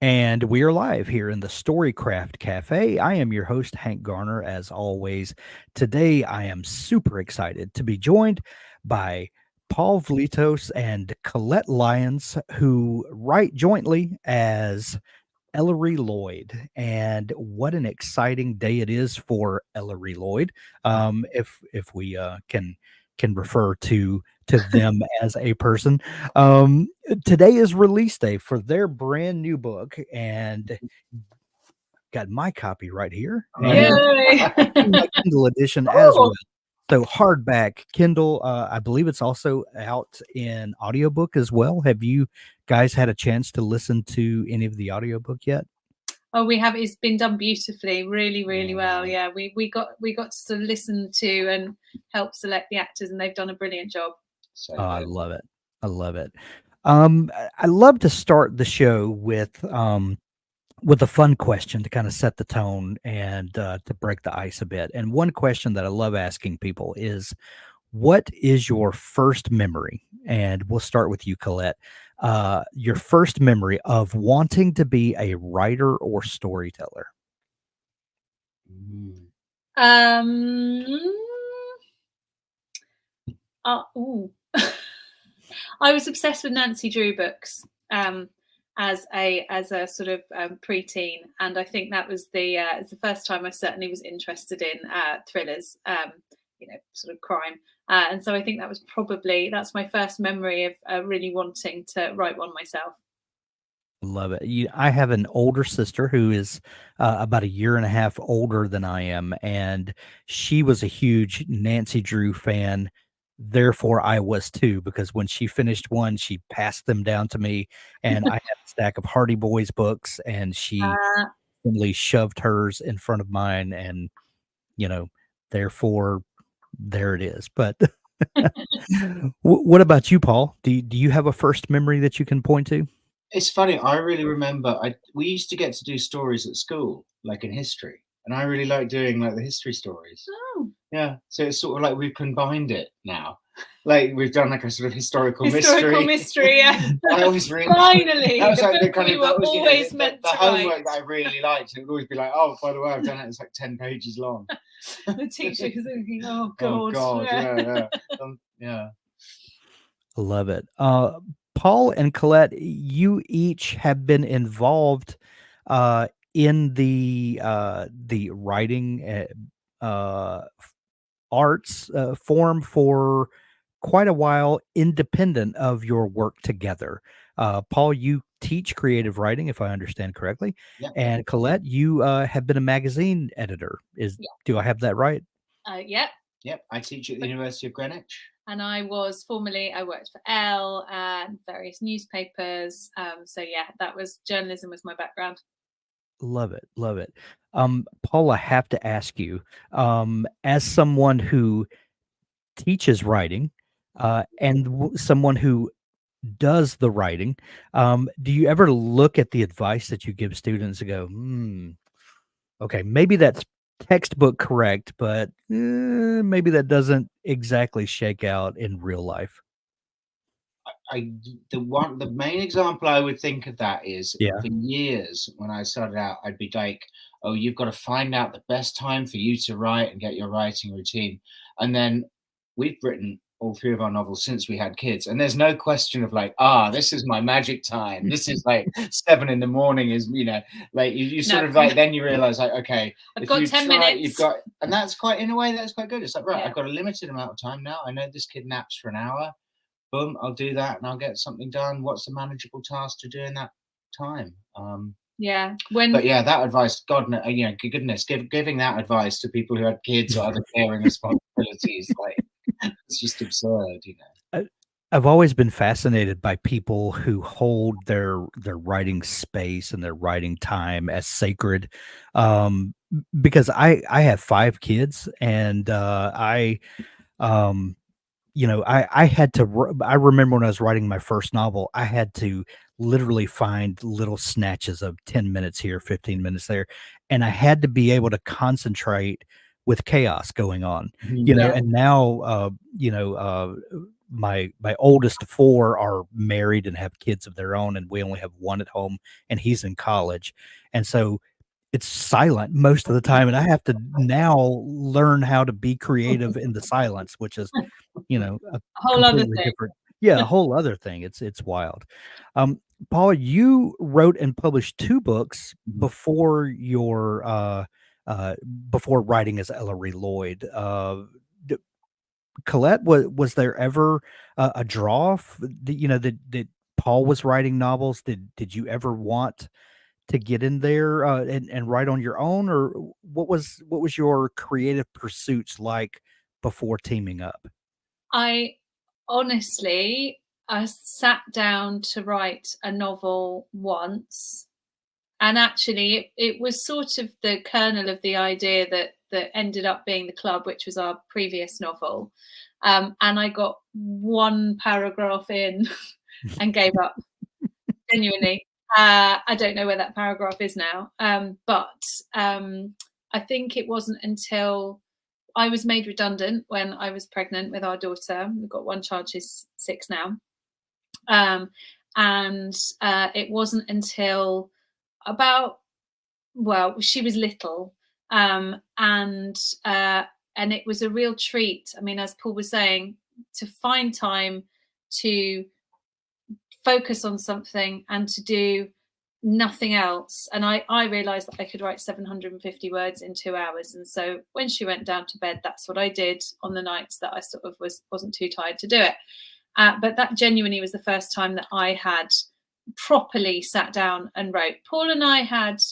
And we are live here in the Storycraft Cafe. I am your host, Hank Garner, as always. Today, I am super excited to be joined by Paul Vlitos and Collette Lyons, who write jointly as Ellery Lloyd. And what an exciting day it is for Ellery Lloyd. If we can refer to them as a person. Um, Today is release day for their brand new book, and got my copy right here, and Yay! my Kindle edition as well. Oh, So hardback Kindle, I believe it's also out in audiobook as well. Have you guys had a chance to listen to any of the audiobook yet? oh, we have. It's been done beautifully, really, really well. Yeah, we got to sort of listen to and help select the actors, and they've done a brilliant job. So Oh, I good. love it. I love it. I love to start the show with a fun question to kind of set the tone and to break the ice a bit. And one question that I love asking people is, what is your first memory? And we'll start with you, Colette. Your first memory of wanting to be a writer or storyteller. Mm. Um, ooh. I was obsessed with Nancy Drew books as a sort of preteen, and I think that was the first time I certainly was interested in thrillers, sort of crime. And so I think that's my first memory of really wanting to write one myself. Love it. I have an older sister who is about a year and a half older than I am, and she was a huge Nancy Drew fan. Therefore, I was too, because when she finished one, she passed them down to me, and I had a stack of Hardy Boys books, and she Uh, simply shoved hers in front of mine, and you know, therefore, there it is. But what about you, Paul? Do you have a first memory that you can point to? It's funny. I really remember. We used to get to do stories at school, like in history, and I really like doing like the history stories. oh, Yeah. So it's sort of like we've combined it now. Like we've done like a sort of historical historical mystery. mystery. Yeah. I was really Finally, that was the like the book kind we of were that was always the meant to homework write. that I really liked. It would always be like, oh, by the way, I've done it. It's like 10 pages long. The teacher is thinking, "Oh Oh God, God, yeah. Yeah. Love it. Paul and Colette, you each have been involved in the writing arts form for quite a while, independent of your work together. Paul, you teach creative writing, if I understand correctly, Yeah. and Colette, you have been a magazine editor. yeah, Do I have that right? yeah." Yep. I teach at the University of Greenwich. And I worked for Elle and various newspapers. So yeah, journalism was my background. Love it, love it. Paul, I have to ask you, as someone who teaches writing, and someone who does the writing, do you ever look at the advice that you give students and go, okay, maybe that's textbook correct, but maybe that doesn't exactly shake out in real life? The main example I would think of that is Yeah. for years when I started out, I'd be like, oh, you've got to find out the best time for you to write and get your writing routine. And then we've written all three of our novels since we had kids, and there's no question of like, this is my magic time. This is like 7 a.m. is, like you sort No. of like, then you realize like, okay, I've got 10 minutes. You've got, and that's quite, in a way, that's quite good. It's like, right, Yeah. I've got a limited amount of time now. I know this kid naps for an hour. Boom, I'll do that and I'll get something done. What's a manageable task to do in that time? Yeah. But yeah, that advice, God, goodness, giving that advice to people who had kids or other caring responsibilities, like it's just absurd, I've always been fascinated by people who hold their writing space and their writing time as sacred, because I have 5 kids, and um, I had to. I remember when I was writing my first novel, I had to literally find little snatches of 10 minutes here, 15 minutes there, and I had to be able to concentrate with chaos going on. Yeah. And now my oldest four are married and have kids of their own, and we only have one at home, and he's in college, and so it's silent most of the time, and I have to now learn how to be creative in the silence, which is, a A whole other completely thing. different, yeah, a whole other thing. It's wild. Paul, you wrote and published 2 books before your before writing as Ellery Lloyd. Collette, was there ever a draw that Paul was writing novels? Did you ever want to get in there and write on your own, or what was your creative pursuits like before teaming up? I honestly, I sat down to write a novel once, and actually it was sort of the kernel of the idea that ended up being The Club, which was our previous novel. And I got one paragraph in and gave up. Genuinely. I don't know where that paragraph is now. But I think it wasn't until I was made redundant when I was pregnant with our daughter. We've got one child, she's 6 now. And it wasn't until she was little. And it was a real treat. I mean, as Paul was saying, to find time to focus on something and to do nothing else. And I realized that I could write 750 words in 2 hours. And so when she went down to bed, that's what I did on the nights that I sort of wasn't too tired to do it. But that genuinely was the first time that I had properly sat down and wrote. Paul and I had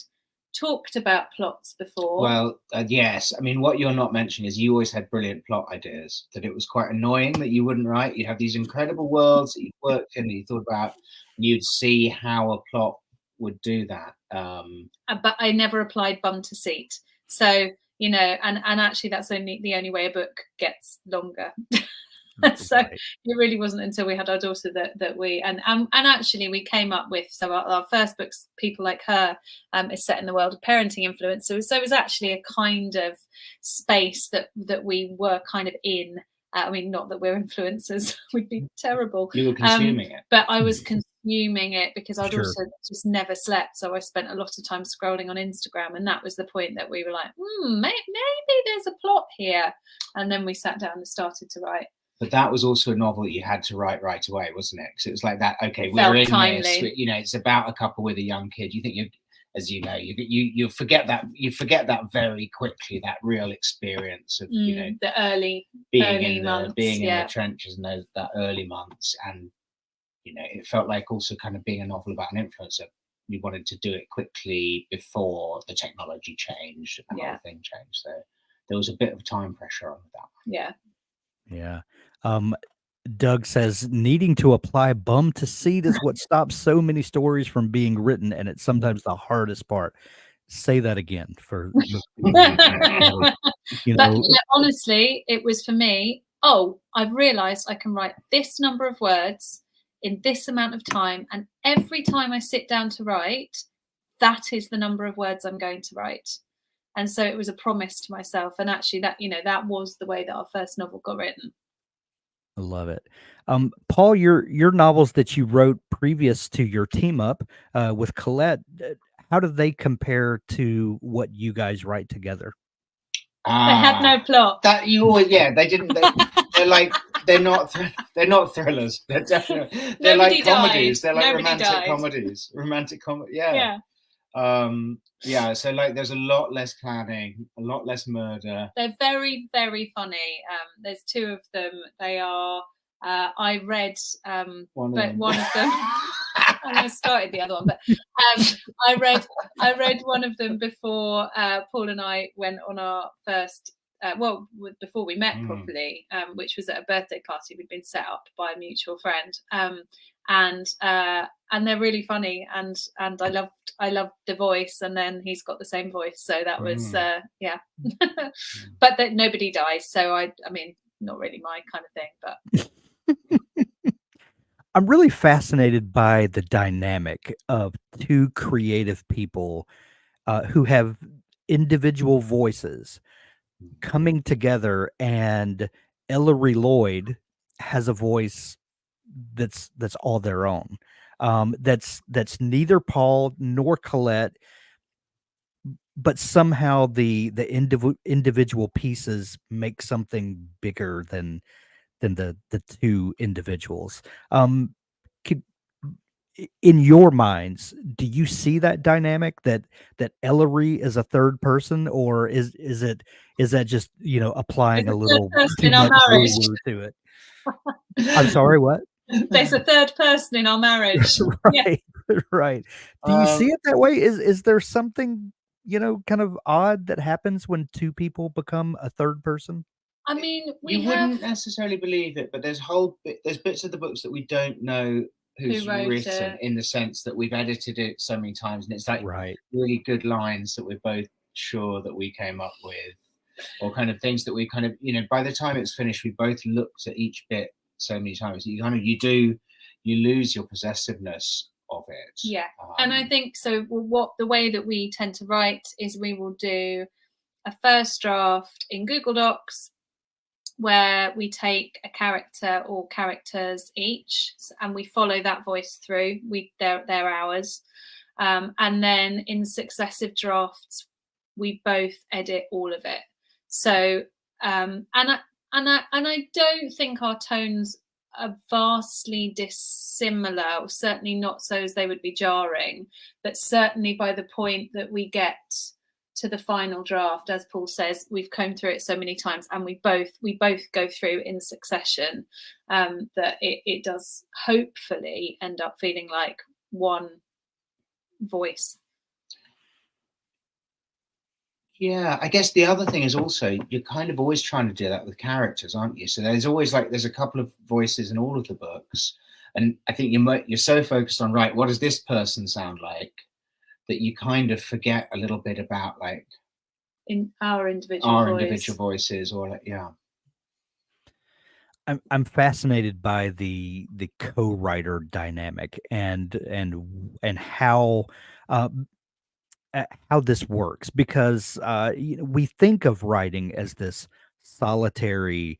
talked about plots before. Well, yes. I mean, what you're not mentioning is you always had brilliant plot ideas, that it was quite annoying that you wouldn't write. You'd have these incredible worlds that you worked in, that you thought about, and you'd see how a plot would do that. But I never applied bum to seat. So, and actually that's the only way a book gets longer. So Right. it really wasn't until we had our daughter that we and actually we came up with, so our first book's People Like Her is set in the world of parenting influencers. So it was actually a kind of space that we were kind of in. I mean, not that we're influencers, we'd be terrible. You were consuming it. But I was consuming it because I'd Sure. also just never slept. So I spent a lot of time scrolling on Instagram. And that was the point that we were like, maybe there's a plot here. And then we sat down and started to write. But that was also a novel that you had to write right away, wasn't it? Because it was like that. Okay, we're in timely. this. It's about a couple with a young kid. You think you forget that. You forget that very quickly. That real experience of the early months, being in the trenches and that early months, and it felt like also kind of being a novel about an influencer. You wanted to do it quickly before the technology changed and the whole thing changed. So there was a bit of time pressure on that. Yeah. Yeah. Doug says needing to apply bum to seat is what stops so many stories from being written, and it's sometimes the hardest part. Say that again for But honestly, it was for me. Oh, I've realized I can write this number of words in this amount of time, and every time I sit down to write, that is the number of words I'm going to write. And so it was a promise to myself, and actually that was the way that our first novel got written. I love it. Paul, your novels that you wrote previous to your team up with Collette, how do they compare to what you guys write together? They had no plot. That you always, they didn't. They're like they're not thrillers. They're definitely they're like comedies. They're like romantic comedy. Yeah. So like there's a lot less planning, a lot less murder. They're very, very funny. There's 2 of them. They are I read one of them. I started the other one, but I read one of them before Paul and I went on our first before we met properly, which was at a birthday party we'd been set up by a mutual friend. And they're really funny, and I loved the voice, and then he's got the same voice, so that was but that nobody dies, so I mean, not really my kind of thing, but I'm really fascinated by the dynamic of 2 creative people who have individual voices coming together, and Ellery Lloyd has a voice that's all their own. That's neither Paul nor Collette, but somehow the individual pieces make something bigger than the two individuals. Could, in your minds, do you see that dynamic that Ellery is a third person, or is that just applying There's a a third little person too in our much marriage. woo to it? I'm sorry, what? There's a third person in our marriage. Right, right. Do you see it that way? Is there something kind of odd that happens when two people become a third person? I mean, you wouldn't necessarily believe it, but there's bits of the books that we don't know who's written, in the sense that we've edited it so many times, and it's like really good lines that we're both sure that we came up with, or kind of things that we kind of, by the time it's finished, we both looked at each bit so many times. You lose your possessiveness of it. Yeah, and I think so. The way that we tend to write is we will do a first draft in Google Docs, where we take a character or characters each, and we follow that voice through. They're ours, and then in successive drafts, we both edit all of it. So, and I don't think our tones are vastly dissimilar, or certainly not so as they would be jarring. But certainly by the point that we get to the final draft, as Paul says, we've combed through it so many times, and we both go through in succession, that it does hopefully end up feeling like one voice. Yeah, I guess the other thing is also you're kind of always trying to do that with characters, aren't you? So there's always there's a couple of voices in all of the books, and I think you're so focused on what does this person sound like, that you kind of forget a little bit about in our individual voices, or I'm fascinated by the co-writer dynamic and how this works, because we think of writing as this solitary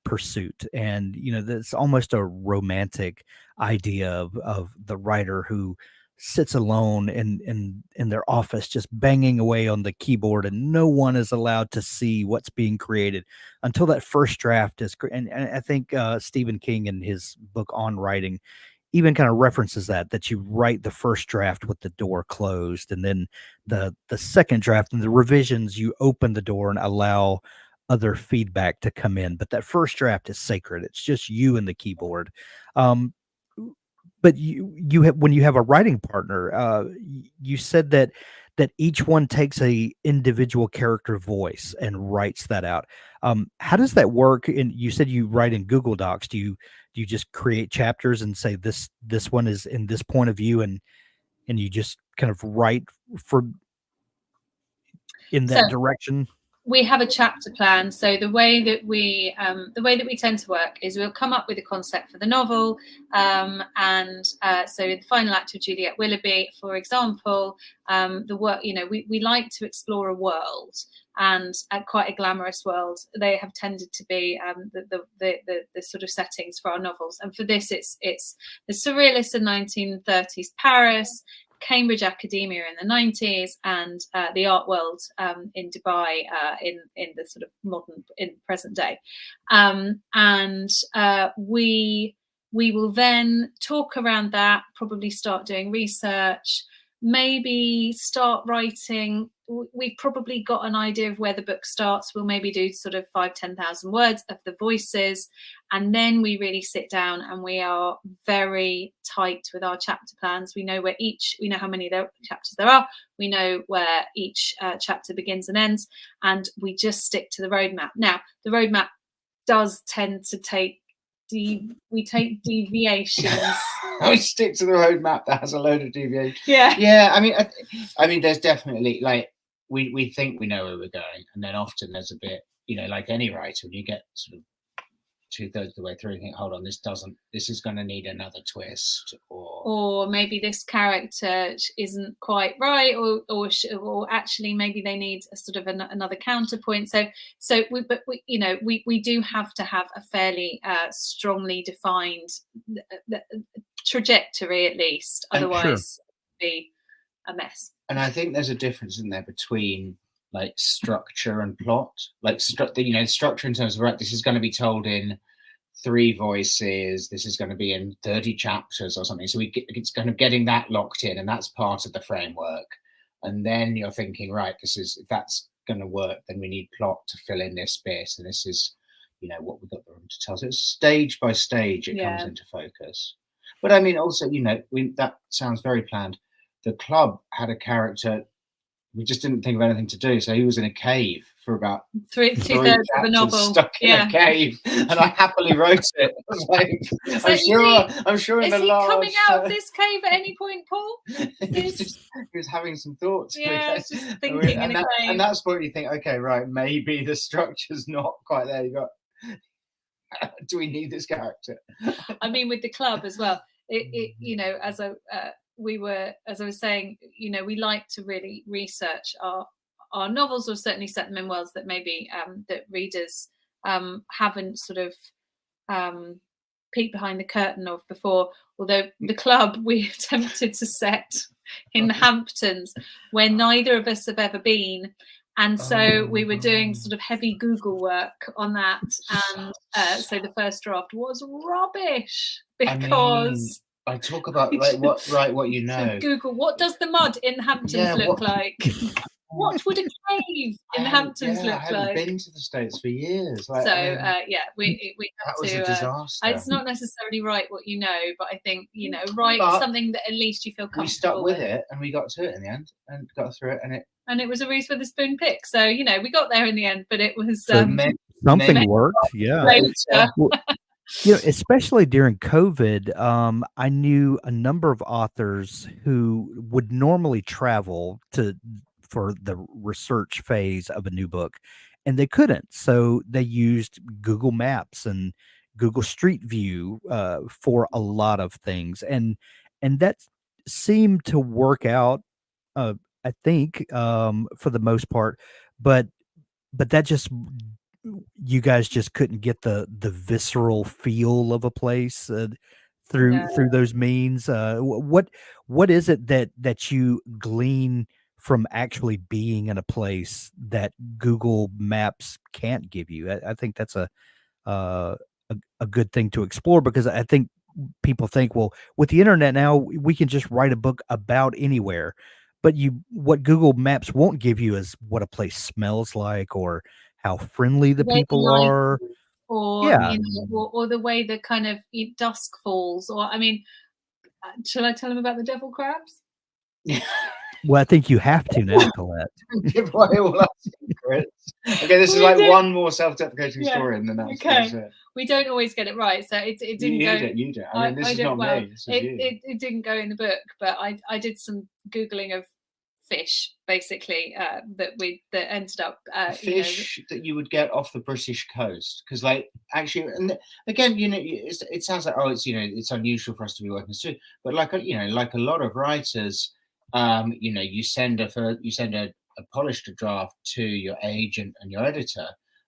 pursuit, and that's almost a romantic idea of the writer who sits alone in their office, just banging away on the keyboard, and no one is allowed to see what's being created until that first draft is and I think Stephen King, in his book on writing, even kind of references that you write the first draft with the door closed, and then the second draft and the revisions, you open the door and allow other feedback to come in, but that first draft is sacred. It's just you and the keyboard. But you have, when you have a writing partner, you said that each one takes a individual character voice and writes that out. How does that work? And you said you write in Google Docs. Do you just create chapters and say this one is in this point of view, and you just kind of write in that direction? We have a chapter plan. So the way that we tend to work is we'll come up with a concept for the novel, and so in the final act of Juliet Willoughby, for example, the work, we like to explore a world, and quite a glamorous world. They have tended to be the sort of settings for our novels, and for this it's the surrealist in 1930s Paris, Cambridge academia in the 90s, and the art world in Dubai in the sort of modern, in present day. And we will then talk around that, probably start doing research, maybe start writing. We've probably got an idea of where the book starts. We'll maybe do sort of 5,000-10,000 words of the voices, and then we really sit down and we are very tight with our chapter plans. We know how many chapters there are. We know where each chapter begins and ends, and we just stick to the roadmap. Now, the roadmap does tend to take we take deviations. We stick to the roadmap that has a load of deviations. Yeah. I mean, there's definitely we think we know where we're going, and then often there's a bit, like any writer, when you get sort of 2/3 of the way through and think, hold on, this is going to need another twist, or maybe this character isn't quite right, or actually maybe they need a sort of another counterpoint. So we do have to have a fairly strongly defined trajectory, at least, otherwise it'd be a mess. And I think there's a difference in there between like structure and plot, like structure in terms of, right, this is going to be told in 3 voices, this is going to be in 30 chapters or something, so it's kind of getting that locked in, and that's part of the framework. And then you're thinking, right, if that's going to work, then we need plot to fill in this bit, and this is what we've got the room to tell. So it's stage by stage it comes into focus. But I mean, also, that sounds very planned. The club had a character, we just didn't think of anything to do, so he was in a cave for about 2/3 of the novel, stuck in a cave, and I happily wrote it. I was like, I'm sure in the large. Is he coming out of this cave at any point, Paul? He was having some thoughts. Yeah, just thinking in a cave. And that's what you think. Okay, right, maybe the structure's not quite there. You got. Do we need this character? I mean, with the club as well. As I was saying, we like to really research our novels, or certainly set them in worlds that maybe that readers haven't sort of peeked behind the curtain of before. Although the club we attempted to set in the Hamptons, where neither of us have ever been. And so we were doing sort of heavy Google work on that. And so the first draft was rubbish because... I talk about what you know. Google, what does the mud in the Hamptons look like? What would a cave in the Hamptons look like? I haven't been to the States for years. We have that was a disaster. It's not necessarily write what you know, but I think write something that at least you feel comfortable. We stuck with it, and we got to it in the end, and got through it, and it was a Reese Witherspoon pick. So we got there in the end, but it was something worked. Yeah. Especially during COVID, I knew a number of authors who would normally travel for the research phase of a new book, and they couldn't. So they used Google Maps and Google Street View for a lot of things, and that seemed to work out, I think, for the most part. But that just, you guys just couldn't get the visceral feel of a place through those means. What is it that you glean from actually being in a place that Google Maps can't give you? I think that's a good thing to explore, because I think people think, well, with the internet now, we can just write a book about anywhere. But what Google Maps won't give you is what a place smells like, or how friendly the people are, or the way the kind of dusk falls. Or, I mean, shall I tell them about the devil crabs? Well, I think you have to now, Collette. Give away all our secrets. Okay, this is like one more self-deprecating story, and then that's it. We don't always get it right, so it didn't go. You do. I mean, this is not me. This is you. It didn't go in the book, but I did some Googling of fish, basically, that ended up fish that you would get off the British coast, because actually, and again, it sounds like, it's unusual for us to be working too, but like a lot of writers, you send a polished draft to your agent and your editor,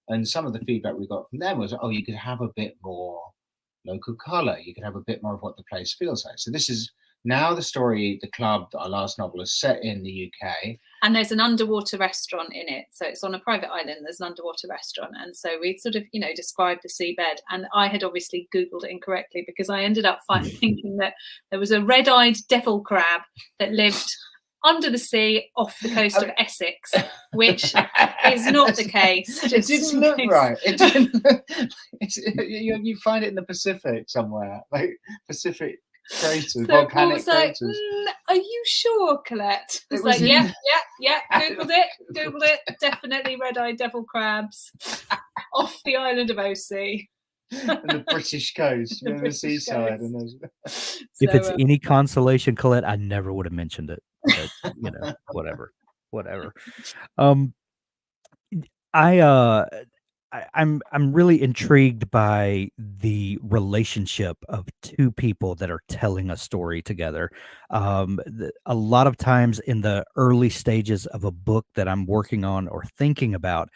and some of the feedback we got from them was, you could have a bit more local color, you could have a bit more of what the place feels like. So this is now the story, The Club, our last novel, is set in the UK. And there's an underwater restaurant in it. So it's on a private island, there's an underwater restaurant. And so we sort of, described the seabed. And I had obviously Googled it incorrectly, because I ended up thinking that there was a red-eyed devil crab that lived under the sea off the coast of Essex, which is not the case. It didn't look right. It didn't. You find it in the Pacific somewhere, like Pacific craters, volcanic craters. Are you sure, Collette? It's like, yeah. Googled it. Definitely red-eyed devil crabs off the island of OC. And the British coast, the seaside. If it's any consolation, Collette, I never would have mentioned it. But, whatever. I'm really intrigued by the relationship of two people that are telling a story together. A lot of times in the early stages of a book that I'm working on or thinking about,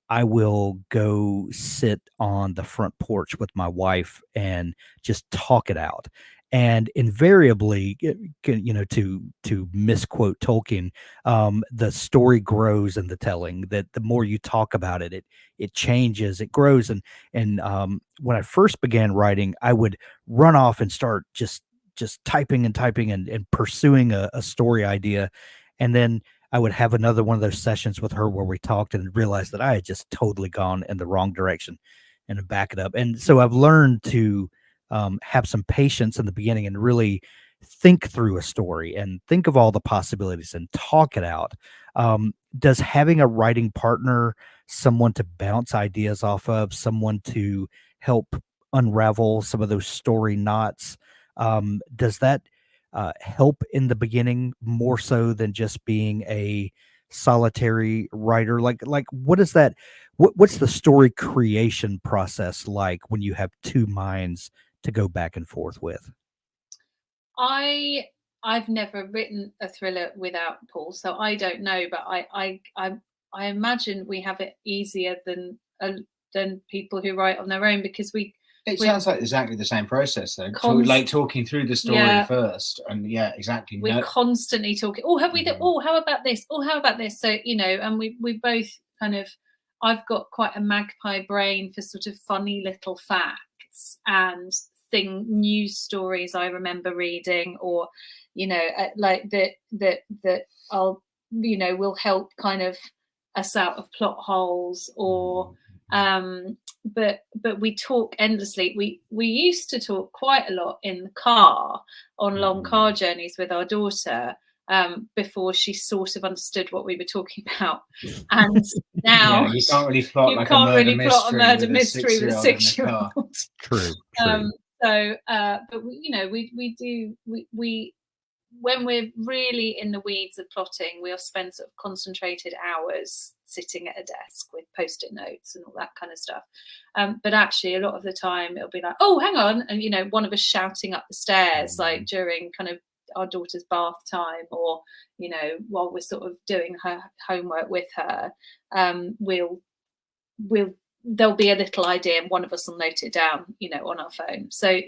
I will go sit on the front porch with my wife and just talk it out. And invariably, to misquote Tolkien, the story grows in the telling. That the more you talk about it, it changes, it grows. And when I first began writing, I would run off and start just typing and typing and pursuing a story idea. And then I would have another one of those sessions with her where we talked and realized that I had just totally gone in the wrong direction and to back it up. And so I've learned to have some patience in the beginning and really think through a story and think of all the possibilities and talk it out. Does having a writing partner, someone to bounce ideas off of, someone to help unravel some of those story knots, does that help in the beginning more so than just being a solitary writer? Like what is that? What's the story creation process like when you have two minds to go back and forth with? I've never written a thriller without Paul, so I don't know, but I imagine we have it easier than people who write on their own, because It sounds like exactly the same process, though. Like talking through the story first, and exactly. We're constantly talking. Oh, have we? Oh, how about this? Oh, how about this? So and we both kind of. I've got quite a magpie brain for sort of funny little facts and news stories I remember reading, or like that I'll will help kind of us out of plot holes, or but we talk endlessly. We used to talk quite a lot in the car on long car journeys with our daughter, before she sort of understood what we were talking about. And now you can't really plot a murder mystery with a 6-year-old. True. But we do when we're really in the weeds of plotting, we'll spend sort of concentrated hours sitting at a desk with post-it notes and all that kind of stuff. But actually, a lot of the time, it'll be like, "Oh, hang on," and one of us shouting up the stairs, like during kind of our daughter's bath time, or while we're sort of doing her homework with her, we'll there'll be a little idea, and one of us will note it down, on our phone. So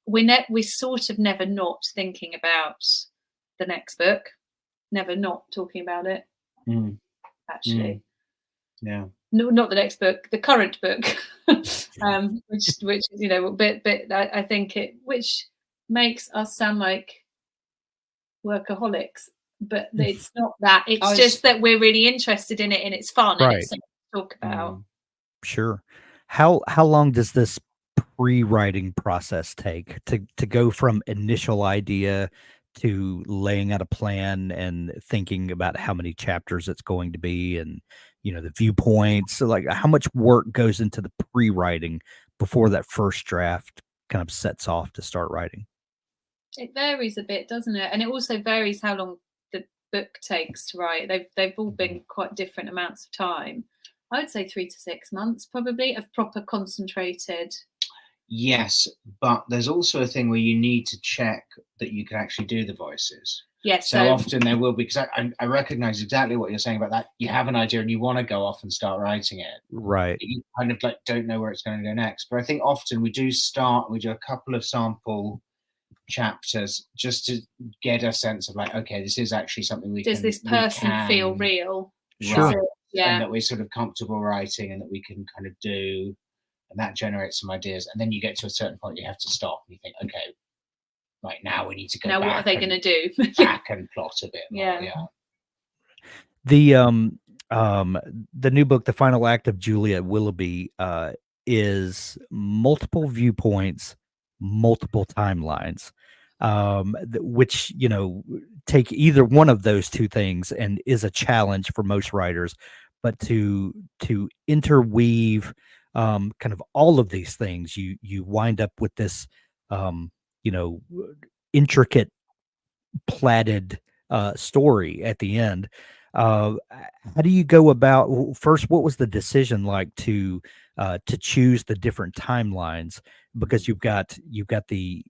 we're sort of never not thinking about the next book, never not talking about it. Actually, yeah. No, not the next book, the current book, which but I think which makes us sound like workaholics, but it's not that. It's just that we're really interested in it, and it's fun, and it's something to talk about. Sure. How long does this pre-writing process take to go from initial idea to laying out a plan and thinking about how many chapters it's going to be, and the viewpoints? So like, how much work goes into the pre-writing before that first draft kind of sets off to start writing? It varies a bit, doesn't it? And it also varies how long the book takes to write. They've all been quite different amounts of time. I would say 3 to 6 months probably of proper concentrated. Yes, but there's also a thing where you need to check that you can actually do the voices. Yes. So often there will be, because I recognize exactly what you're saying about that. You have an idea and you want to go off and start writing it. Right. You kind of like don't know where it's going to go next. But I think often we do a couple of sample chapters just to get a sense of like, okay, this is actually something does this person feel real? Sure. And that we're sort of comfortable writing and that we can kind of do, and that generates some ideas. And then you get to a certain point, you have to stop and you think, okay, right, now we need to go back. Now what are they going to do? Back and plot a bit more. The new book, The Final Act of Juliet Willoughby, is multiple viewpoints, multiple timelines, which take either one of those two things and is a challenge for most writers. But to interweave kind of all of these things, you wind up with this intricate plaited story at the end. How do you go about first? What was the decision like to choose the different timelines? Because you've got the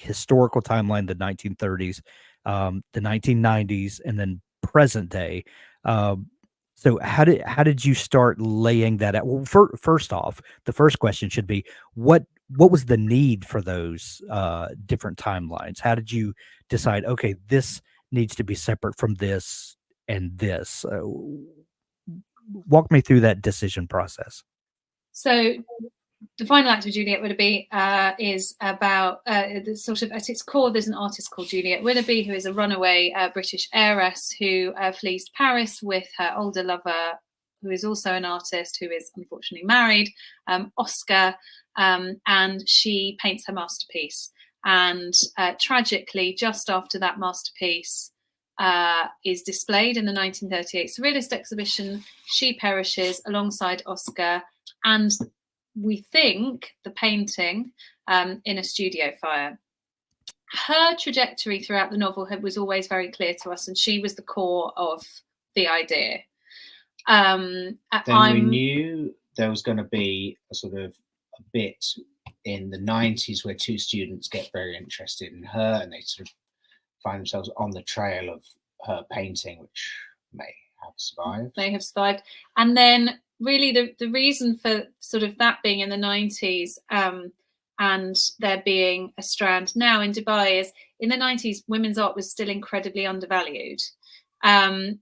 historical timeline, the 1930s, the 1990s, and then present day. Um, so how did you start laying that out? Well, first off, the first question should be what was the need for those different timelines? How did you decide? Okay, this needs to be separate from this and this. Walk me through that decision process. So the final act of Juliet Willoughby is about the sort of, at its core, there's an artist called Juliet Willoughby, who is a runaway British heiress who flees to Paris with her older lover, who is also an artist, who is unfortunately married, Oscar, and she paints her masterpiece. And tragically, just after that masterpiece is displayed in the 1938 Surrealist exhibition, she perishes alongside Oscar, and we think the painting in a studio fire. Her trajectory throughout the novel was always very clear to us, and she was the core of the idea. Then we knew there was going to be a sort of a bit in the 90s where two students get very interested in her, and they sort of find themselves on the trail of her painting, which may have survived. And then really the reason for sort of that being in the 90s and there being a strand now in Dubai is in the 90s, women's art was still incredibly undervalued. And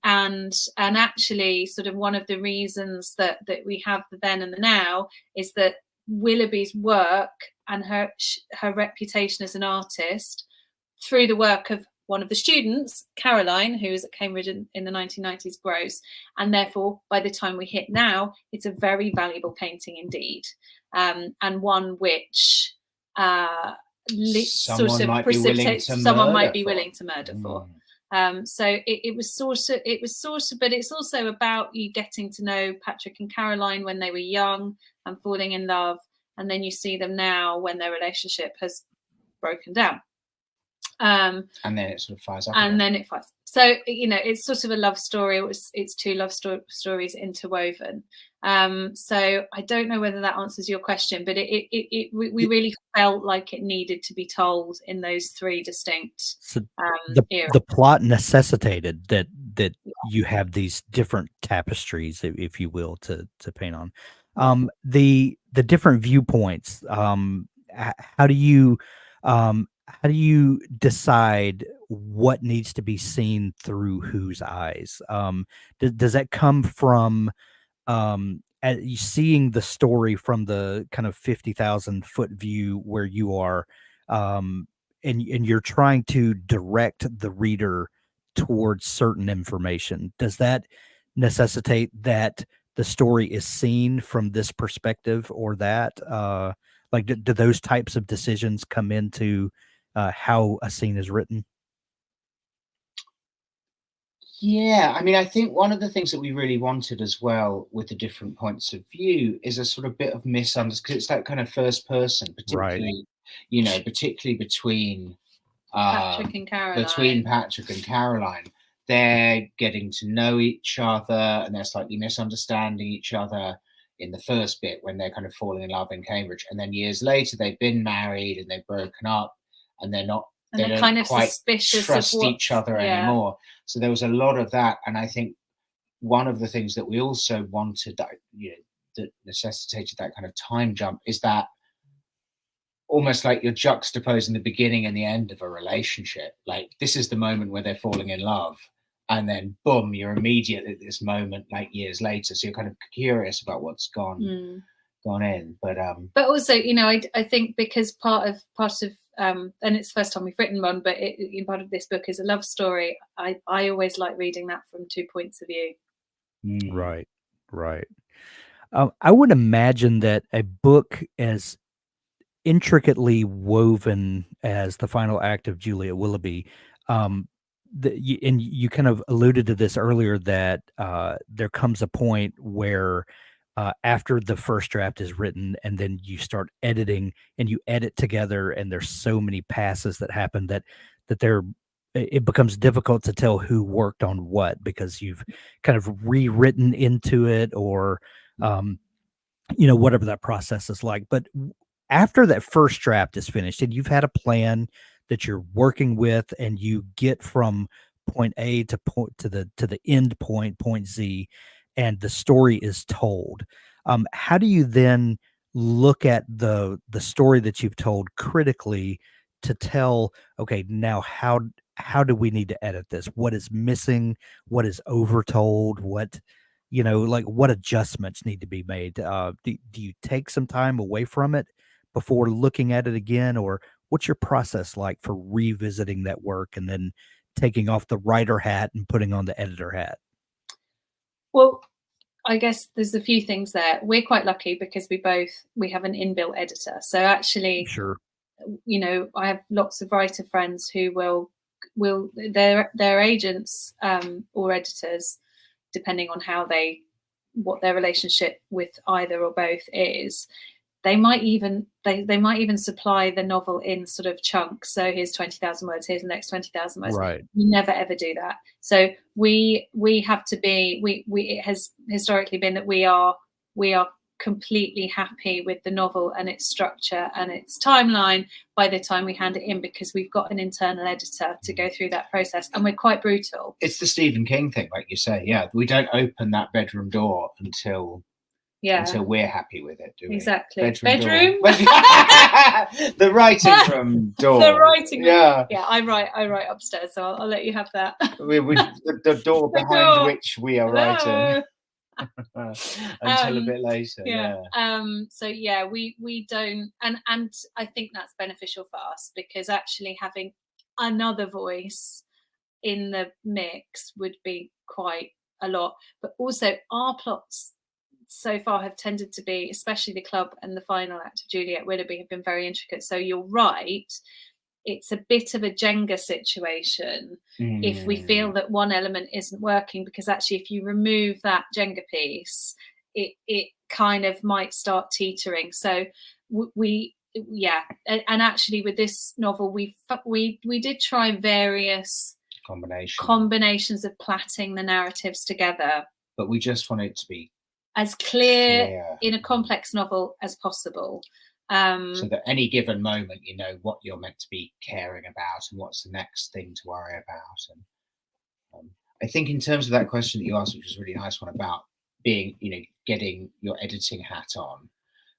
actually sort of one of the reasons that we have the then and the now is that Willoughby's work and her reputation as an artist through the work of one of the students, Caroline, who was at Cambridge in the 1990s, grows. And therefore, by the time we hit now, it's a very valuable painting indeed. And one which sort of precipitates someone might be willing to murder for. So it was sort of, but it's also about you getting to know Patrick and Caroline when they were young and falling in love. And then you see them now when their relationship has broken down. And then it sort of fires up. And then it fires. So, it's sort of a love story. It's two love stories interwoven. So I don't know whether that answers your question, but we really felt like it needed to be told in those three distinct eras. The plot necessitated that you have these different tapestries, if you will, to paint on. The different viewpoints. How do you decide what needs to be seen through whose eyes? Does that come from seeing the story from the kind of 50,000 foot view where you are, and you're trying to direct the reader towards certain information? Does that necessitate that the story is seen from this perspective or that? Do those types of decisions come into how a scene is written? Yeah, I mean, I think one of the things that we really wanted as well with the different points of view is a sort of bit of misunderstanding, because it's that kind of first person, particularly, right. Particularly between Patrick and Caroline. They're getting to know each other and they're slightly misunderstanding each other in the first bit when they're kind of falling in love in Cambridge, and then years later they've been married and they've broken up and they don't kind of quite suspicious trust each other anymore. So there was a lot of that, and I think one of the things that we also wanted that necessitated that kind of time jump is that almost like you're juxtaposing the beginning and the end of a relationship. Like, this is the moment where they're falling in love, and then boom, you're immediately at this moment like years later, so you're kind of curious about what's gone in. But also, I think because part of and it's the first time we've written one, but part of this book is a love story. I always like reading that from 2 points of view. Right. I would imagine that a book as intricately woven as the final act of Juliet Willoughby, and you kind of alluded to this earlier, that there comes a point where after the first draft is written and then you start editing and you edit together, and there's so many passes that happen that there it becomes difficult to tell who worked on what because you've kind of rewritten into it, or whatever that process is like. But after that first draft is finished and you've had a plan that you're working with, and you get from point A to the end point Z, and the story is told, how do you then look at the story that you've told critically to tell, okay, now how do we need to edit this? What is missing? What is overtold? Like what adjustments need to be made? Do you take some time away from it before looking at it again, or what's your process like for revisiting that work and then taking off the writer hat and putting on the editor hat? Well, I guess there's a few things there. We're quite lucky because we have an inbuilt editor. So actually, Sure. I have lots of writer friends who will their agents or editors, depending on what their relationship with either or both is, they might even supply the novel in sort of chunks. So here's 20,000 words, here's the next 20,000 words. Right. We never ever do that. So we have to be, it has historically been that we are completely happy with the novel and its structure and its timeline by the time we hand it in, because we've got an internal editor to go through that process, and we're quite brutal. It's the Stephen King thing, like you say. Yeah, we don't open that bedroom door until we're happy with it, do we? Exactly. Bedroom? The writing room door. The writing room. Yeah. Yeah, I write upstairs, so I'll let you have that. The door behind which we are writing. Until a bit later. Yeah. So yeah, we don't, and I think that's beneficial for us, because actually having another voice in the mix would be quite a lot. But also our plots so far have tended to be, especially the club and the final act of Juliet Willoughby, have been very intricate. So you're right, it's a bit of a Jenga situation if we feel that one element isn't working, because actually if you remove that Jenga piece, it kind of might start teetering. So and actually with this novel we did try various combinations of plaiting the narratives together, but we just want it to be as clear in a complex novel as possible. So that any given moment, you know what you're meant to be caring about and what's the next thing to worry about. And I think in terms of that question that you asked, which was a really nice one about being, getting your editing hat on,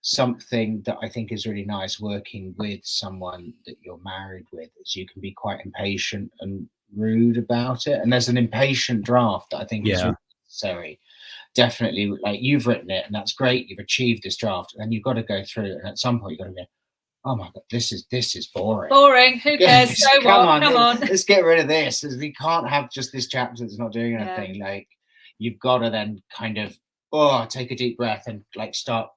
something that I think is really nice working with someone that you're married with is you can be quite impatient and rude about it. And there's an impatient draft that I think is really necessary. Definitely, like you've written it and that's great, you've achieved this draft, and then you've got to go through, and at some point you've got to go, oh my god, this is boring, who cares? So come on, let's get rid of this. We can't have just this chapter that's not doing anything. Like you've got to then kind of take a deep breath and like start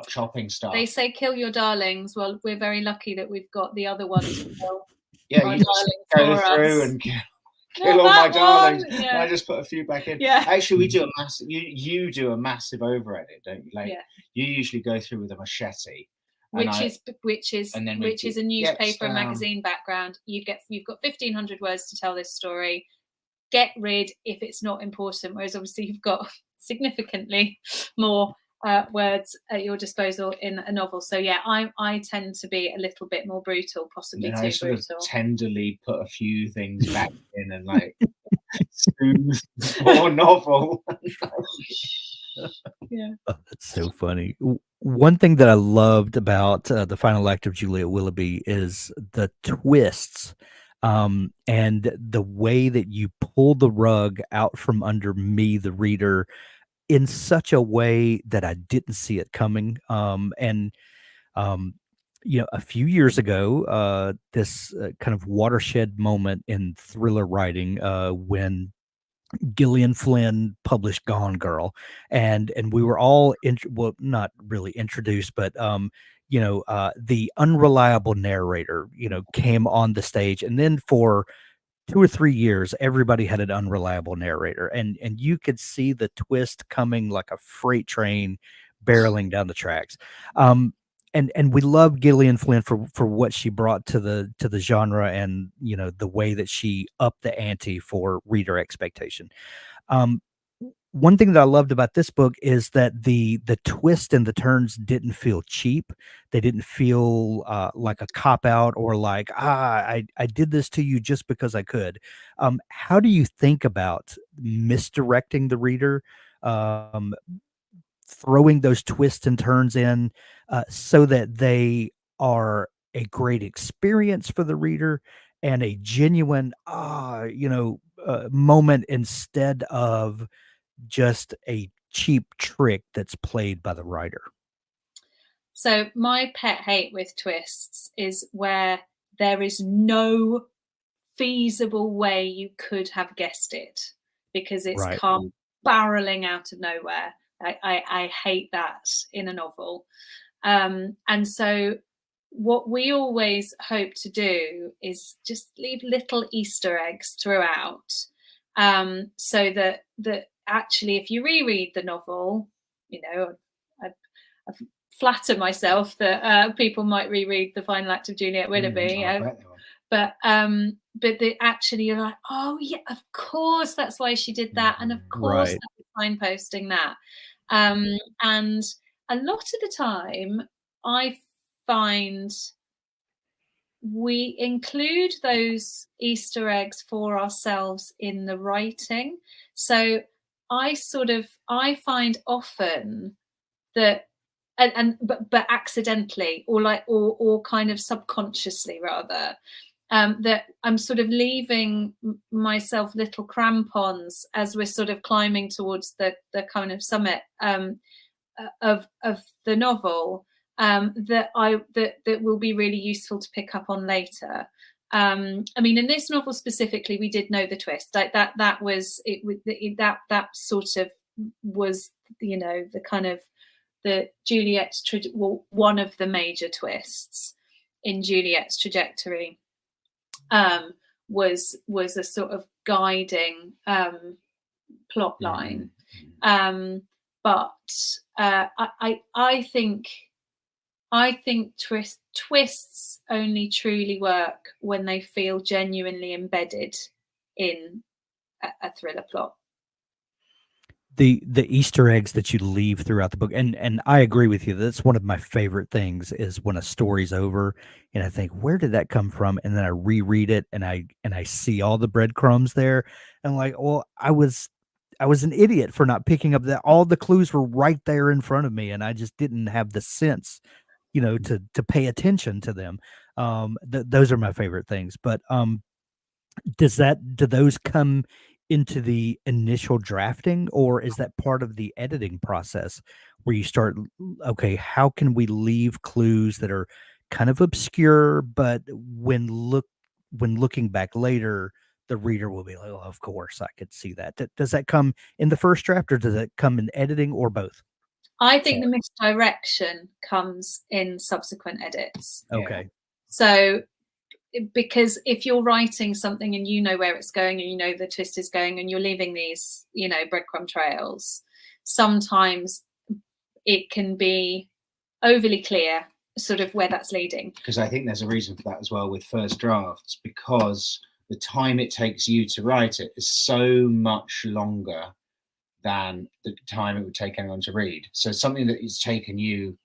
chopping stuff. They say kill your darlings. Well, we're very lucky that we've got the other one to kill. You just go through and kill all my darlings. And I just put a few back in. Actually, we do a massive. You do a massive over edit, don't you? Like you usually go through with a machete, which is a newspaper and magazine background. You've got 1,500 words to tell this story. Get rid if it's not important. Whereas obviously you've got significantly more words at your disposal in a novel. So I tend to be a little bit more brutal, possibly too brutal. Sort of tenderly put a few things back in and like smooth more novel. That's so funny. One thing that I loved about the final act of Juliet Willoughby is the twists, and the way that you pull the rug out from under me, the reader, in such a way that I didn't see it coming. A few years ago, this kind of watershed moment in thriller writing, when Gillian Flynn published Gone Girl, and we were all not really introduced, but the unreliable narrator, came on the stage, and then for 2 or 3 years, everybody had an unreliable narrator, and you could see the twist coming like a freight train barreling down the tracks. and we love Gillian Flynn for what she brought to the genre, and the way that she upped the ante for reader expectation. Um, One thing that I loved about this book is that the twist and the turns didn't feel cheap. They didn't feel like a cop out, or like, I did this to you just because I could. How do you think about misdirecting the reader, um, throwing those twists and turns in, so that they are a great experience for the reader and a genuine moment, instead of just a cheap trick that's played by the writer? So my pet hate with twists is where there is no feasible way you could have guessed it, because it's Right. come barreling out of nowhere. I hate that in a novel. And so what we always hope to do is just leave little Easter eggs throughout, so that actually, if you reread the novel, I, I flatter myself that people might reread The Final Act of Juliet Willoughby. I bet they will. But actually you're like, oh yeah, of course that's why she did that, and of course Right. that was signposting that. And a lot of the time I find we include those Easter eggs for ourselves in the writing. So I find often that, but accidentally, or kind of subconsciously rather, that I'm sort of leaving myself little crampons as we're sort of climbing towards the kind of summit of the novel, that will be really useful to pick up on later. I mean, in this novel specifically, we did know the twist. Like that was it. That sort of was, the kind of the Juliet's one of the major twists in Juliet's trajectory, was a sort of guiding plot line. But I think twists only truly work when they feel genuinely embedded in a thriller plot. The Easter eggs that you leave throughout the book, and I agree with you. That's one of my favorite things, is when a story's over and I think, where did that come from? And then I reread it, and I see all the breadcrumbs there, and I'm like, well, I was an idiot for not picking up that all the clues were right there in front of me, and I just didn't have the sense, to pay attention to them. Those are my favorite things. But do those come into the initial drafting, or is that part of the editing process where you start, okay, how can we leave clues that are kind of obscure, but when looking back later, the reader will be like, oh, of course I could see that. Does that come in the first draft, or does it come in editing, or both? I think the misdirection comes in subsequent edits. Okay. So, because if you're writing something and you know where it's going, and you know the twist is going, and you're leaving these, breadcrumb trails, sometimes it can be overly clear sort of where that's leading. Because I think there's a reason for that as well with first drafts, because the time it takes you to write it is so much longer than the time it would take anyone to read. So something that has taken you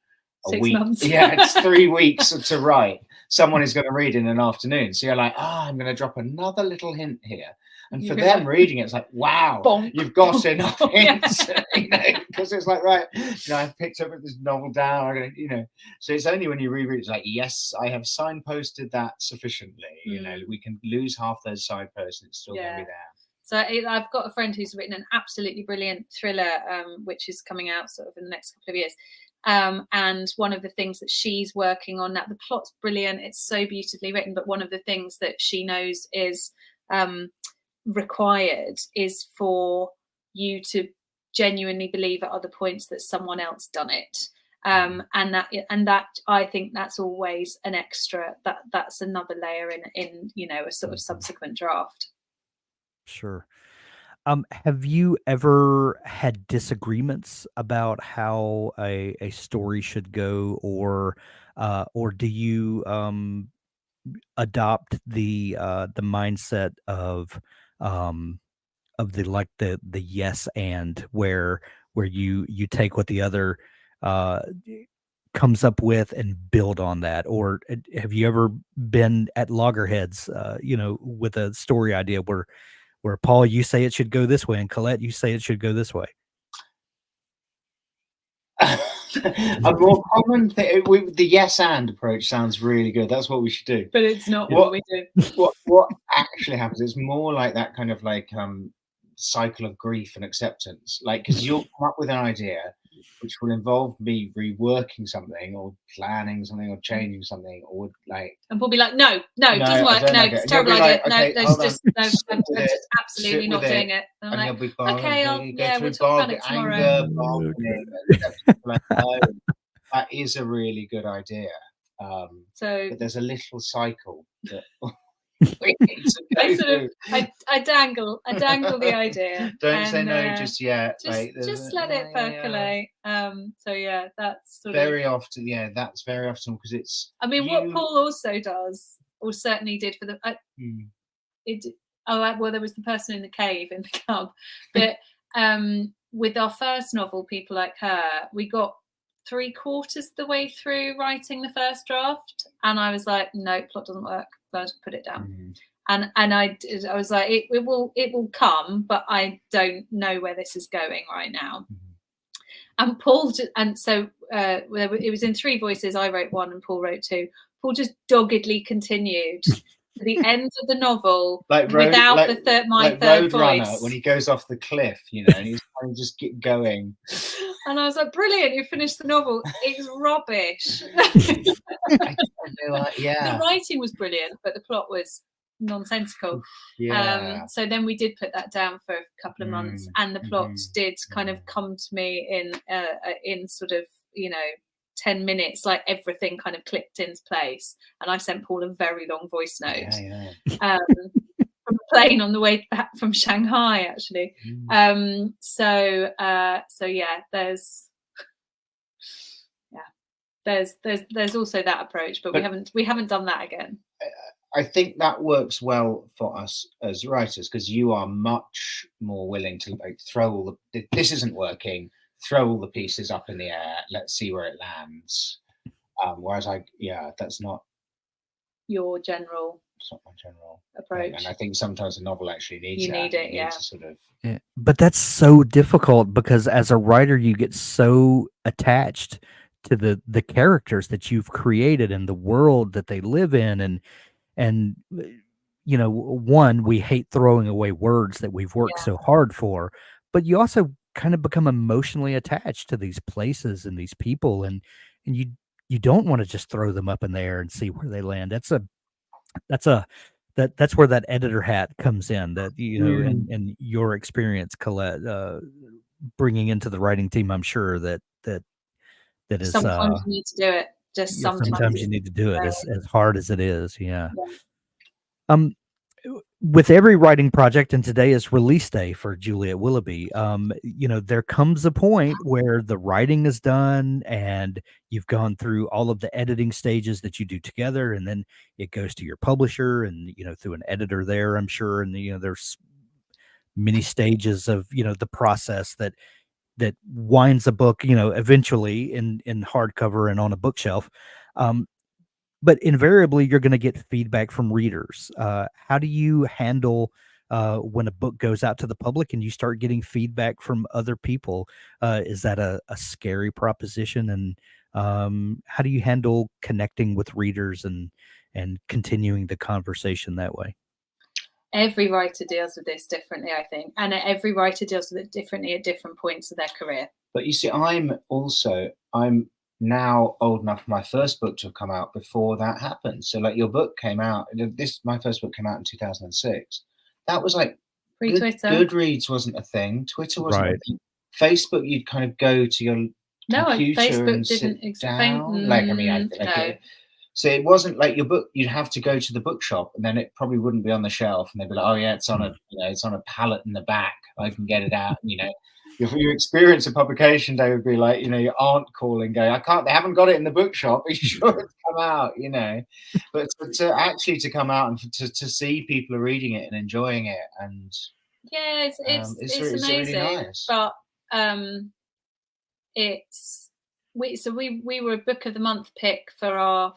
a 6 week, months. it's 3 weeks to write, someone is going to read in an afternoon. So you're like, I'm going to drop another little hint here. And for them reading it, it's like, wow, bonk. You've got enough hints, because it's like, right, I've picked up this novel down, So it's only when you reread, it's like, yes, I have signposted that sufficiently. We can lose half those signposts and it's still going to be there. So I've got a friend who's written an absolutely brilliant thriller, which is coming out sort of in the next couple of years. And one of the things that she's working on now, the plot's brilliant, it's so beautifully written, but one of the things that she knows is required is for you to genuinely believe at other points that someone else done it. And that I think that's always an extra, that's another layer in a sort of subsequent draft. Sure. Have you ever had disagreements about how a story should go, or do you adopt the mindset of the yes and where you take what the other uh comes up with and build on that? Or have you ever been at loggerheads with a story idea where Paul, you say it should go this way, and Collette, you say it should go this way? A more common thing with the yes and approach sounds really good. That's what we should do. But it's not what we do. What actually happens is more like that kind of like cycle of grief and acceptance. Like, because you'll come up with an idea which will involve me reworking something or planning something or changing something, or like, and we'll be like, no, it doesn't work. No, it's a terrible idea. Like, okay, no, there's just I'm just absolutely not doing it. And I'm like, okay, we'll talk about it tomorrow. That is a really good idea. So but there's a little cycle that I dangle the idea. Don't say no just yet. Just let it percolate. So yeah, that's sort very often. Yeah, that's very often because it's. I mean, what Paul also does, or certainly did for the. Well, there was the person in the cave in the club, but with our first novel, People Like Her, we got 3/4 the way through writing the first draft, and I was like, no, plot doesn't work. Let's put it down. And I was like, it will come, but I don't know where this is going right now. And Paul, and so it was in 3 voices. I wrote 1 and Paul wrote 2. Paul just doggedly continued to the end of the novel without my third voice. When he goes off the cliff, and he's trying to just get going. And I was like, brilliant, you finished the novel. It's rubbish. The writing was brilliant, but the plot was nonsensical. So then we did put that down for a couple of months, and the plot did kind of come to me in sort of 10 minutes, like everything kind of clicked into place. And I sent Paul a very long voice note from a plane on the way back from Shanghai, actually. So yeah, there's also that approach, but we haven't done that again. I think that works well for us as writers, because you are much more willing to throw all this isn't working, throw all the pieces up in the air, let's see where it lands. Whereas that's not your general. It's not my general approach. And I think sometimes a novel actually needs you need it, to sort of. Yeah. But that's so difficult, because as a writer, you get so attached to the characters that you've created and the world that they live in, and one, we hate throwing away words that we've worked so hard for, but you also kind of become emotionally attached to these places and these people, and you don't want to just throw them up in the air and see where they land. That's where that editor hat comes in, that and your experience, Collette, bringing into the writing team. I'm sure that is sometimes you need to do it. Just sometimes you need to do it as hard as it is. With every writing project, and today is release day for Juliet Willoughby, there comes a point where the writing is done and you've gone through all of the editing stages that you do together, and then it goes to your publisher and through an editor there, I'm sure, and there's many stages of the process that winds a book eventually in hardcover and on a bookshelf. But invariably, you're going to get feedback from readers. How do you handle when a book goes out to the public and you start getting feedback from other people? Is that a scary proposition? And how do you handle connecting with readers and continuing the conversation that way? Every writer deals with this differently, I think, and every writer deals with it differently at different points of their career. But you see, I'm now old enough for my first book to have come out before that happened. So like your book came out, my first book came out in 2006. That was like pre-Twitter. Goodreads wasn't a thing. Twitter wasn't a thing. Facebook, you'd kind of go to your computer Facebook and didn't sit down. So it wasn't like your book, you'd have to go to the bookshop and then it probably wouldn't be on the shelf, and they'd be like, oh yeah, it's on a, it's on a pallet in the back, I can get it out. And, your experience of publication day would be like, your aunt calling, going, they haven't got it in the bookshop. Are you sure it's come out? But to actually to come out and to see people are reading it and enjoying it, and yeah, it's amazing. Really nice. But we were a book of the month pick for our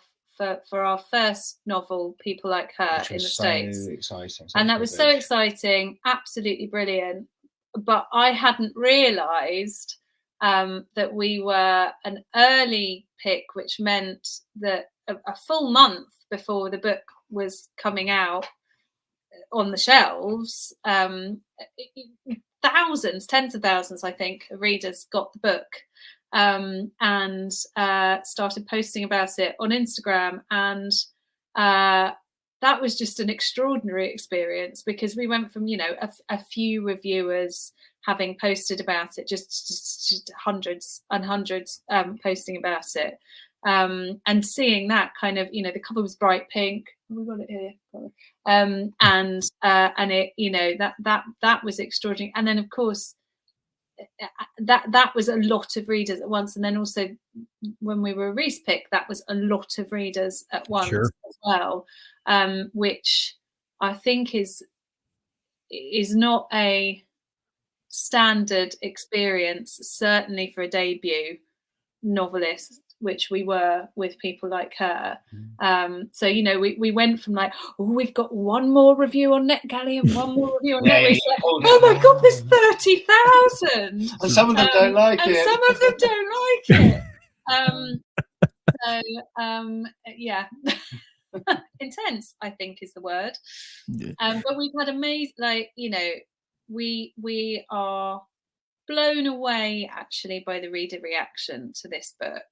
first novel, People Like Her, in the States. Exciting. And that was so exciting, absolutely brilliant. But I hadn't realised that we were an early pick, which meant that a full month before the book was coming out on the shelves, thousands, tens of thousands, I think, of readers got the book. And started posting about it on Instagram, and that was just an extraordinary experience, because we went from a few reviewers having posted about it, just hundreds and hundreds posting about it, and seeing that kind of the cover was bright pink. We got it here, and it that was extraordinary. And then of course that was a lot of readers at once, and then also when we were a Reese pick, that was a lot of readers at once. Sure. As well, which I think is not a standard experience, certainly for a debut novelist, which we were with People Like Her. So we went from like, we've got one more review on NetGalley and one more review on NetGalley. Like, oh my god, there's 30,000, and some of them don't like it. And some of them don't like it. Yeah, intense, I think, is the word. But we've had amazing, we are blown away actually by the reader reaction to this book.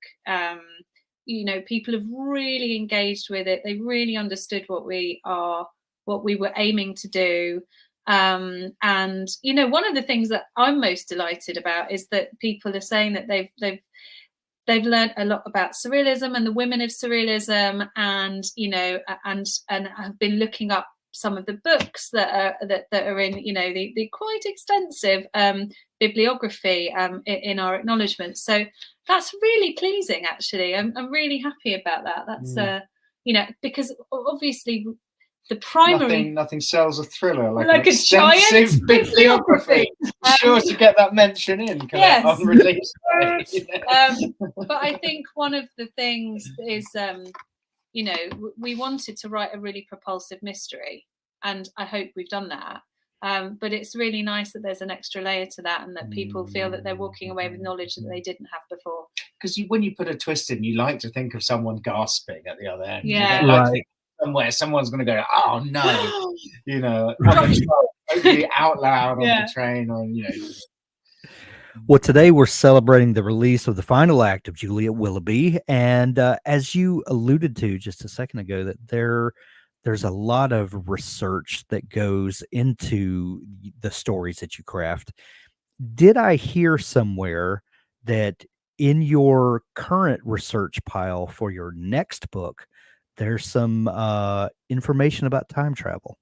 People have really engaged with it. They really understood what we were aiming to do. And one of the things that I'm most delighted about is that people are saying that they've learned a lot about surrealism and the women of surrealism, and and have been looking up some of the books that are in the quite extensive bibliography in our acknowledgements. So that's really pleasing, actually. I'm really happy about that. That's because obviously the primary nothing sells a thriller like a giant bibliography. Sure to get that mention in, Collette, on release day. But I think one of the things is we wanted to write a really propulsive mystery, and I hope we've done that. But it's really nice that there's an extra layer to that, and that people feel that they're walking away with knowledge that they didn't have before. Because when you put a twist in, you like to think of someone gasping at the other end. Yeah, right. Somewhere someone's going to go, oh no, hopefully out loud on the train, or Well, today we're celebrating the release of the final act of Juliet Willoughby, and as you alluded to just a second ago, that there's a lot of research that goes into the stories that you craft. Did I hear somewhere that in your current research pile for your next book, there's some information about time travel?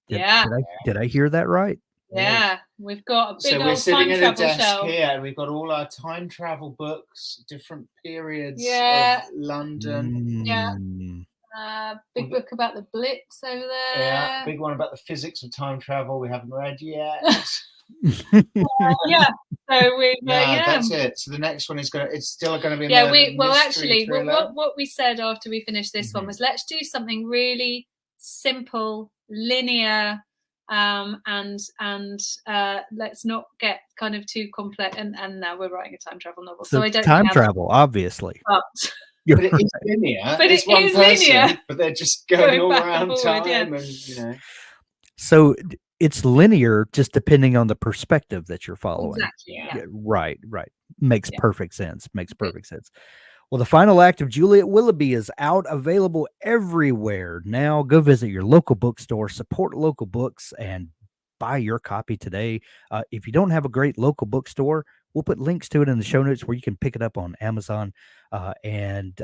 Did I hear that right? Yeah, we've got a big we're old sitting time at a travel desk shelf here, and we've got all our time travel books, different periods Yeah. of London. Yeah. Big book about the Blitz over there. Yeah, big one about the physics of time travel we haven't read yet. Yeah, so we that's it. So the next one it's still going to be what we said after we finished this one was, let's do something really simple, linear, and let's not get kind of too complex. And now we're writing a time travel novel, so I don't time travel, obviously. But it is linear. But it's it is linear. But they're just going all around forward, time, and So it's linear, just depending on the perspective that you're following. Exactly. Yeah. Right. Makes perfect sense. Well, the final act of Juliet Willoughby is out, available everywhere now. Go visit your local bookstore, support local books, and buy your copy today. If you don't have a great local bookstore, we'll put links to it in the show notes where you can pick it up on Amazon and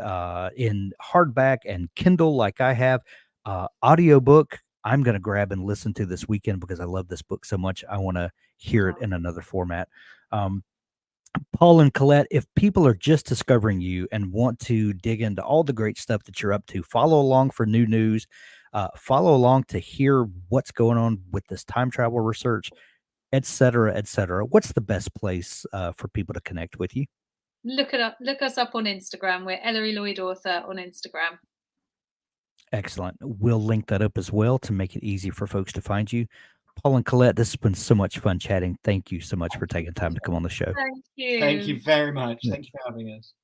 in hardback and Kindle, like I have. Audiobook, I'm going to grab and listen to this weekend because I love this book so much. I want to hear it in another format. Paul and Collette, if people are just discovering you and want to dig into all the great stuff that you're up to, follow along for new news, follow along to hear what's going on with this time travel research, et cetera, what's the best place for people to connect with you? Look us up on Instagram. We're Ellery Lloyd Author on Instagram. Excellent. We'll link that up as well to make it easy for folks to find you. Paul and Collette, this has been so much fun chatting. Thank you so much for taking time to come on the show. Thank you. Thank you very much. Thank you for having us.